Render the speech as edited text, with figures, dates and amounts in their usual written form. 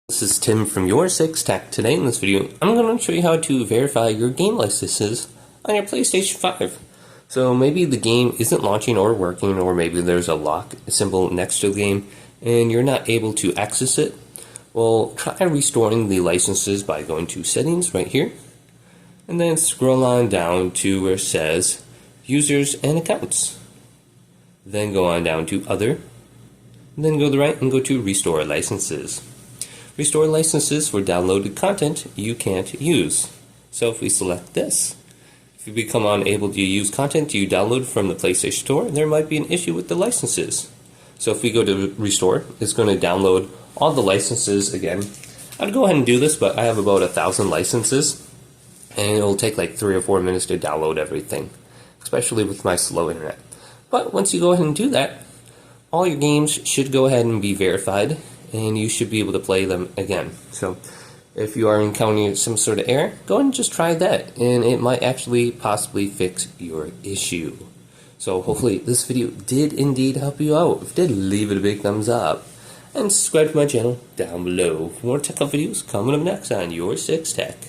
This is Tim from YourSixTech. Today in this video, I'm going to show you how to verify your game licenses on your PlayStation 5. So maybe the game isn't launching or working, or maybe there's a lock symbol next to the game and you're not able to access it. Well, try restoring the licenses by going to Settings right here, and then scroll on down to where it says Users and Accounts. Then go on down to Other, and then go to the right and go to Restore Licenses. Restore licenses for downloaded content you can't use. So if we select this, if you become unable to use content you download from the PlayStation Store, there might be an issue with the licenses. So if we go to Restore, it's going to download all the licenses again. I'd go ahead and do this, but I have about 1,000 licenses, and it'll take like 3 or 4 minutes to download everything, especially with my slow internet. But once you go ahead and do that, all your games should go ahead and be verified, and you should be able to play them again. So if you are encountering some sort of error, go ahead and just try that, and it might actually possibly fix your issue. So hopefully this video did indeed help you out. If it did, leave it a big thumbs up, and subscribe to my channel down below for more tech videos coming up next on YourSixTech.